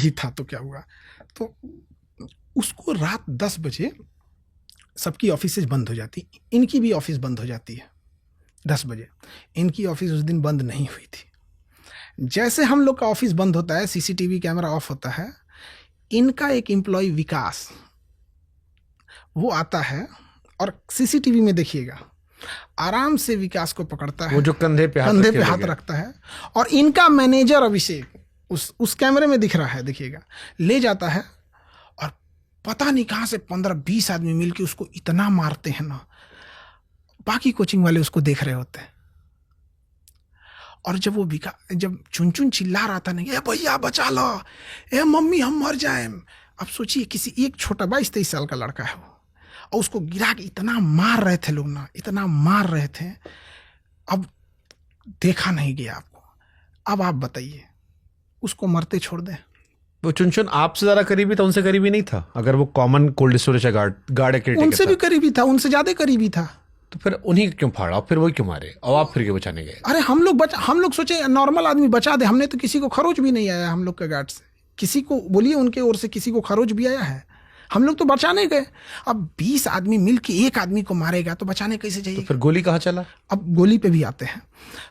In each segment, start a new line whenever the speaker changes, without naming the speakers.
ही था तो क्या हुआ, तो उसको रात 10 बजे सबकी ऑफिस बंद हो जाती, इनकी भी ऑफिस बंद हो जाती है 10 बजे। इनकी ऑफिस उस दिन बंद नहीं हुई थी। जैसे हम लोग का ऑफिस बंद होता है, सीसीटीवी कैमरा ऑफ होता है, इनका एक एम्प्लॉय विकास वो आता है और सीसीटीवी में देखिएगा आराम से विकास को पकड़ता है,
वो जो कंधे पे
हाथ रखता है, और इनका मैनेजर अभिषेक उस कैमरे में दिख रहा है, देखिएगा, ले जाता है और पता नहीं कहां से 15-20 आदमी मिलके उसको इतना मारते हैं ना, बाकी कोचिंग वाले उसको देख रहे होते हैं। और जब वो जब चुन चिल्ला रहा था, नहीं, ए भैया बचा लो, ए मम्मी हम मर जाए। अब सोचिए किसी एक छोटा 22-23 साल का लड़का है वो, और उसको गिरा के इतना मार रहे थे लोग ना, इतना मार रहे थे। अब देखा नहीं गया आपको, अब आप बताइए उसको मरते छोड़ दें?
वो चुन आपसे ज्यादा करीबी था, उनसे करीबी नहीं था? अगर वो कॉमन कोल्ड स्टोरेज गार्ड
उनसे भी करीबी था, उनसे ज्यादा करीबी था,
तो फिर उन्हीं क्यों फाड़ा, फिर वही क्यों मारे, और आप फिर क्यों बचाने गए?
अरे हम लोग सोचे नॉर्मल आदमी बचा दे, हमने तो किसी को खरोच भी नहीं आया हम लोग के गार्ड से, किसी को बोलिए उनके ओर से किसी को खरोच भी आया है? हम लोग तो बचाने गए। अब 20 आदमी मिलके एक आदमी को मारेगा तो बचाने कैसे जाइए?
तो फिर गोली कहाँ चला? अब
गोली पे भी आते हैं।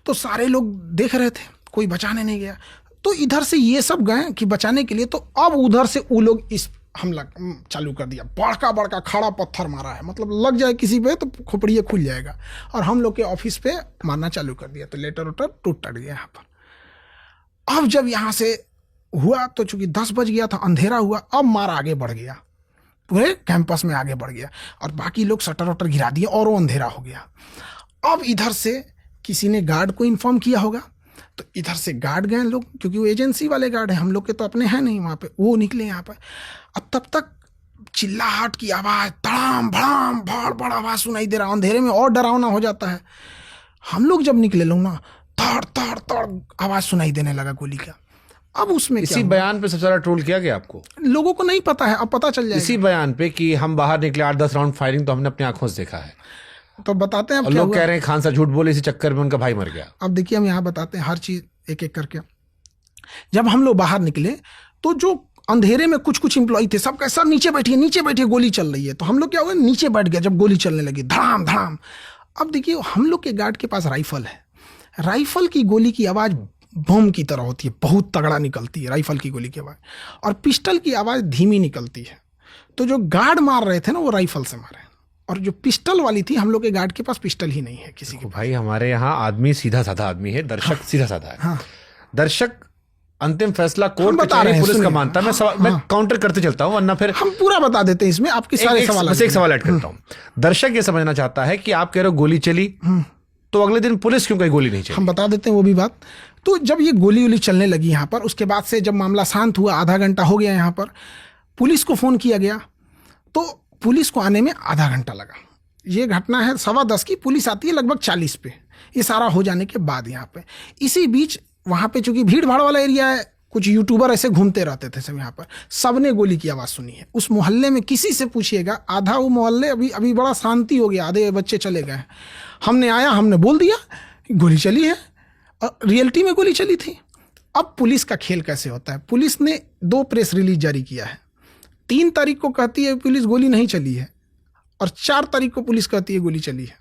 तो सारे लोग देख रहे थे, कोई बचाने नहीं गया, तो इधर से ये सब गए कि बचाने के लिए, तो अब उधर से वो लोग इस हमला चालू कर दिया, बड़का खड़ा पत्थर मारा है, मतलब लग जाए किसी पे तो खोपड़िए खुल जाएगा, और हम लोग के ऑफिस पे मारना चालू कर दिया, तो लेटर उटर टूट गया यहाँ पर। अब जब यहाँ से हुआ तो चूंकि 10 बज गया था, अंधेरा हुआ, अब मार आगे बढ़ गया, पूरे कैंपस में आगे बढ़ गया, और बाकी लोग शटर वटर गिरा दिए और वो अंधेरा हो गया। अब इधर से किसी ने गार्ड को इन्फॉर्म किया होगा, तो इधर से गार्ड गए लोग, क्योंकि वो एजेंसी वाले गार्ड हैं, हम लोग के तो अपने हैं नहीं वहाँ पे, वो निकले यहाँ पे। अब तब तक चिल्लाहट की आवाज़, धड़ाम भड़ाम बड़ आवाज़ सुनाई दे रहा, अंधेरे में और डरावना हो जाता है। हम लोग जब निकले लोग ना, तड़ आवाज़ सुनाई देने लगा गोली का। अब उसमें
इसी बयान पे सबसे ज्यादा ट्रोल किया गया आपको?
लोगों को नहीं पता है, अब पता चल जाएगा।
इसी बयान पे कि हम बाहर निकले 8-10 राउंड फायरिंग तो हमने अपनी आंखों से देखा है,
तो बताते हैं। अब
लोग कह रहे हैं खान साहब झूठ बोले, इसी चक्कर में उनका भाई मर गया।
अब देखिए हम यहाँ बताते हैं हर चीज एक एक करके। जब हम लोग बाहर निकले तो जो अंधेरे में कुछ एम्प्लॉय थे, सब नीचे बैठिए गोली चल रही है, तो हम लोग क्या हुआ, नीचे बैठ गया जब गोली चलने लगी, धड़ाम। अब देखिए हम लोग के गार्ड के पास राइफल है, राइफल की गोली की आवाज बम की तरह होती है, बहुत तगड़ा निकलती है राइफल की गोली की आवाज, और पिस्टल की आवाज धीमी निकलती है। तो जो गार्ड मार रहे थे ना, वो राइफल से मारे, और जो पिस्टल वाली थी, हम लोग के गार्ड के पास पिस्टल ही नहीं है किसी के।
भाई हमारे यहाँ आदमी सीधा साधा आदमी है, दर्शक सीधा साधा है।
हाँ।
दर्शक अंतिम फैसला कोर्ट कचहरी पुलिस का मानता है। मैं काउंटर करते चलता हूँ, वरना फिर
हम पूरा बता देते हैं इसमें, आपके सारे सवाल।
बस एक सवाल ऐड करता हूँ। दर्शक ये समझना चाहता है कि आप कह रहे हो गोली चली, तो अगले दिन पुलिस क्यों कहीं गोली नहीं चली?
हम बता देते हैं वो भी बात। तो जब ये गोली चलने लगी यहाँ पर, उसके बाद से जब मामला शांत हुआ, आधा घंटा हो गया यहाँ पर, पुलिस को फोन किया गया, तो पुलिस को आने में आधा घंटा लगा। ये घटना है 10:15 की, पुलिस आती है लगभग 40 पे, ये सारा हो जाने के बाद यहाँ पे। इसी बीच वहाँ पे चूंकि भीड़ भाड़ वाला एरिया है, कुछ यूट्यूबर ऐसे घूमते रहते थे सब यहाँ पर, सबने गोली की आवाज़ सुनी है। उस मोहल्ले में किसी से पूछिएगा, आधा वो मोहल्ले अभी बड़ा शांति हो गया, आधे बच्चे चले गए। हमने बोल दिया गोली चली है, और रियलिटी में गोली चली थी। अब पुलिस का खेल कैसे होता है, पुलिस ने 2 प्रेस रिलीज जारी किया है। 3 तारीख को कहती है पुलिस गोली नहीं चली है, और 4 तारीख को पुलिस कहती है गोली चली है।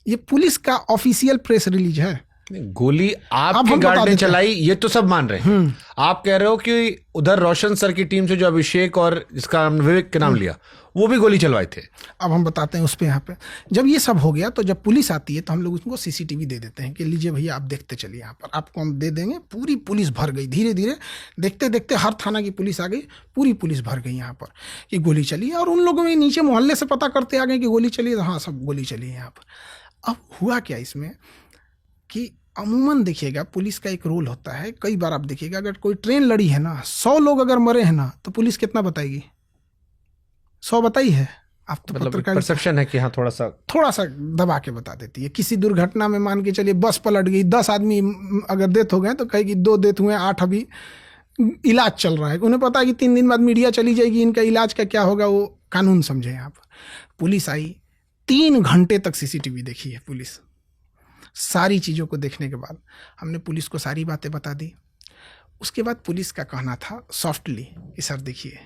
ये पुलिस का ऑफिशियल प्रेस रिलीज है।
गोली आपके गार्ड ने चलाई, ये तो सब मान रहे हैं। आप कह रहे हो कि उधर रोशन सर की टीम से जो अभिषेक और जिसका विवेक के नाम लिया, वो भी गोली चलवाए थे।
अब हम बताते हैं उस पे। यहाँ पे जब ये सब हो गया, तो जब पुलिस आती है तो हम लोग उसको सीसीटीवी दे देते हैं कि लीजिए भैया आप देखते चलिए, यहाँ पर आपको हम दे देंगे। पूरी पुलिस भर गई, धीरे धीरे देखते देखते हर थाना की पुलिस आ गई, पूरी पुलिस भर गई यहाँ पर कि गोली चली है। और उन लोगों में नीचे मोहल्ले से पता करते आ गए कि गोली चली है, तो हाँ सब गोली चली है यहाँ पर। अब हुआ क्या इसमें कि अमूमन देखिएगा पुलिस का एक रोल होता है, कई बार आप देखिएगा अगर कोई ट्रेन लड़ी है ना, 100 लोग अगर मरे हैं ना, तो पुलिस कितना बताएगी? 100 बताई है? आप तो
मतलब परसेप्शन है कि हाँ थोड़ा सा
दबा के बता देती है। किसी दुर्घटना में मान के चलिए बस पलट गई, 10 आदमी अगर डेथ हो गए तो कहेगी 2 डेथ हुए, 8 अभी इलाज चल रहा है। उन्हें पता है कि 3 दिन बाद मीडिया चली जाएगी, इनका इलाज का क्या होगा वो कानून समझे। यहाँ पर पुलिस आई, 3 घंटे तक सीसीटीवी देखी है पुलिस। सारी चीज़ों को देखने के बाद हमने पुलिस को सारी बातें बता दी। उसके बाद पुलिस का कहना था सॉफ्टली कि सर देखिए,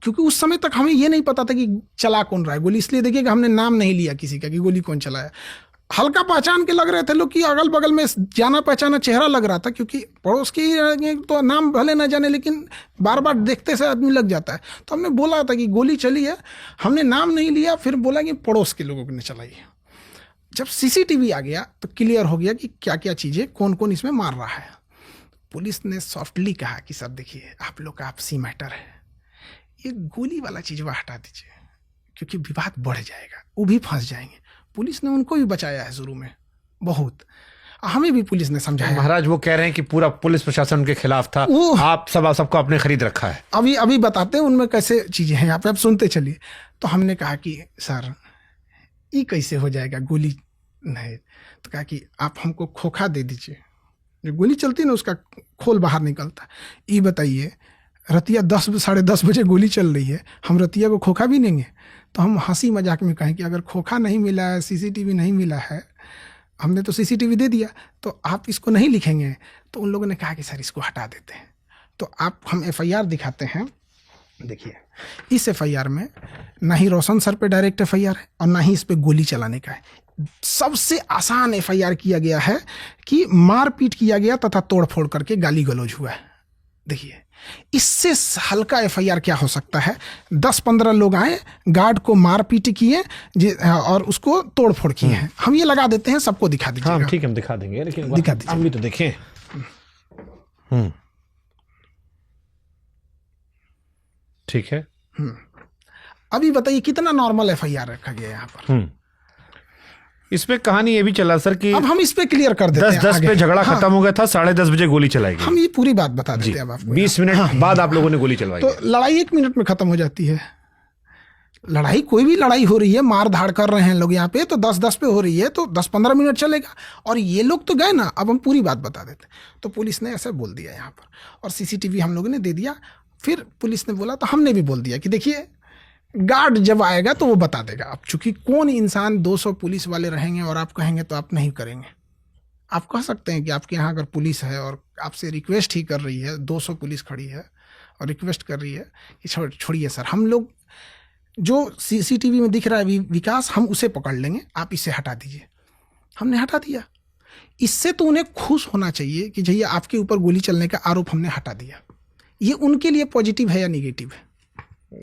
क्योंकि उस समय तक हमें ये नहीं पता था कि चला कौन रहा है गोली, इसलिए देखिए कि हमने नाम नहीं लिया किसी का कि गोली कौन चलाया। हल्का पहचान के लग रहे थे लोग कि अगल बगल में जाना पहचाना चेहरा लग रहा था, क्योंकि पड़ोस के ही तो नाम भले ना जाने लेकिन बार बार देखते से आदमी लग जाता है। तो हमने बोला था कि गोली चली है, हमने नाम नहीं लिया, फिर बोला कि पड़ोस के लोगों ने चलाई है। जब सीसीटीवी आ गया तो क्लियर हो गया कि क्या क्या चीज़ें कौन कौन इसमें मार रहा है। पुलिस ने सॉफ्टली कहा कि सर देखिए, आप लोग का आपसी मैटर है, ये गोली वाला चीज़ वह हटा दीजिए क्योंकि विवाद बढ़ जाएगा, वो भी फंस जाएंगे। पुलिस ने उनको भी बचाया है शुरू में बहुत, हमें भी पुलिस ने समझाया।
महाराज वो कह रहे हैं कि पूरा पुलिस प्रशासन उनके खिलाफ था, आप सबको आपने खरीद रखा है।
अभी बताते हैं उनमें कैसे चीज़ें हैं, आप सुनते चलिए। तो हमने कहा कि सर ये कैसे हो जाएगा, गोली नहीं। तो कहा कि आप हमको खोखा दे दीजिए, जो गोली चलती ना उसका खोल बाहर निकलता। ये बताइए, रतिया 10 साढ़े 10 बजे गोली चल रही है, हम रतिया को खोखा भी देंगे? तो हम हंसी मजाक में कहें कि अगर खोखा नहीं मिला है, सीसीटीवी नहीं मिला है, हमने तो सीसीटीवी दे दिया, तो आप इसको नहीं लिखेंगे? तो उन लोगों ने कहा कि सर इसको हटा देते हैं। तो हम एफआईआर दिखाते हैं, देखिए इस एफआईआर में ना ही रोशन सर पे डायरेक्ट एफआईआर है और ना ही इस पे गोली चलाने का है। सबसे आसान एफआईआर किया गया है कि मारपीट किया गया तथा तोड़फोड़ करके गाली गलौज हुआ है। देखिए इससे हल्का एफआईआर क्या हो सकता है? 10-15 लोग आए, गार्ड को मारपीट किए और उसको तोड़फोड़ किए हैं। हम ये लगा देते हैं, सबको दिखा दीजिए।
हाँ ठीक है, हम दिखा देंगे, लेकिन
दिखा दीजिए,
हम भी तो देखें। ठीक है।
अभी बताइए कितना नॉर्मल एफआईआर रखा गया यहाँ पर।
इसमें कहानी ये भी चला सर कि
अब हम इस पे क्लियर कर देते हैं।
10 पे झगड़ा खत्म हो गया था, 10:30 बजे गोली चलाई गई।
हम ये पूरी बात बता देते हैं अब आपको।
20 मिनट बाद आप लोगों ने गोली चलवाई।
तो लड़ाई 1 मिनट में खत्म हो जाती है। लड़ाई, कोई भी लड़ाई हो रही है, मार धाड़ कर रहे हैं लोग यहाँ पे, तो 10-10 पे हो रही है तो 10-15 मिनट चलेगा। और ये लोग तो गए ना, अब हम पूरी बात बता देते। तो पुलिस ने ऐसे बोल दिया यहाँ पर, और सीसीटीवी हम लोगों ने दे दिया। फिर पुलिस ने बोला तो हमने भी बोल दिया कि देखिए गार्ड जब आएगा तो वो बता देगा। अब चूंकि कौन इंसान 200 पुलिस वाले रहेंगे और आप कहेंगे तो आप नहीं करेंगे। आप कह सकते हैं कि आपके यहाँ अगर पुलिस है और आपसे रिक्वेस्ट ही कर रही है, 200 पुलिस खड़ी है और रिक्वेस्ट कर रही है कि छोड़िए सर, हम लोग जो सीसीटीवी में दिख रहा है विकास, हम उसे पकड़ लेंगे, आप इसे हटा दीजिए। हमने हटा दिया। इससे तो उन्हें खुश होना चाहिए कि भैया आपके ऊपर गोली चलने का आरोप हमने हटा दिया। ये उनके लिए पॉजिटिव है या निगेटिव है?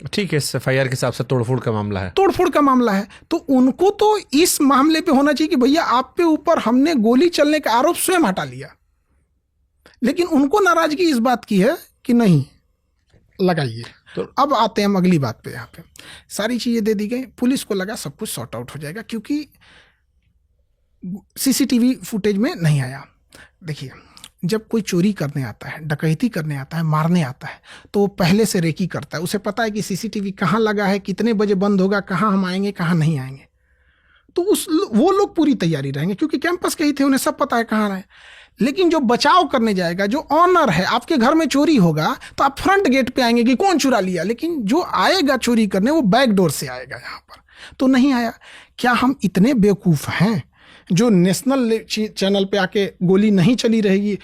ठीक है, एफआईआर के हिसाब से तोड़फोड़ का मामला है।
तोड़फोड़ का मामला है तो उनको तो इस मामले पे होना चाहिए कि भैया आप पे ऊपर हमने गोली चलने का आरोप स्वयं हटा लिया। लेकिन उनको नाराजगी इस बात की है कि नहीं लगाइए। तो अब आते हैं हम अगली बात पे। यहाँ पे सारी चीजें दे दी गई, पुलिस को लगा सब कुछ सॉर्ट आउट हो जाएगा क्योंकि सीसीटीवी फुटेज में नहीं आया। देखिए जब कोई चोरी करने आता है, डकैती करने आता है, मारने आता है, तो वो पहले से रेकी करता है। उसे पता है कि सीसीटीवी कहाँ लगा है, कितने बजे बंद होगा, कहाँ हम आएंगे, कहाँ नहीं आएंगे। तो वो लोग पूरी तैयारी रहेंगे क्योंकि कैंपस के ही थे, उन्हें सब पता है कहाँ रहे। लेकिन जो बचाव करने जाएगा, जो ऑनर है, आपके घर में चोरी होगा तो आप फ्रंट गेट पे आएंगे कि कौन चुरा लिया, लेकिन जो आएगा चोरी करने वो बैक डोर से आएगा यहाँ पर। तो नहीं आया। क्या हम इतने बेवकूफ़ हैं जो नेशनल चैनल पे आके गोली नहीं चली रहेगी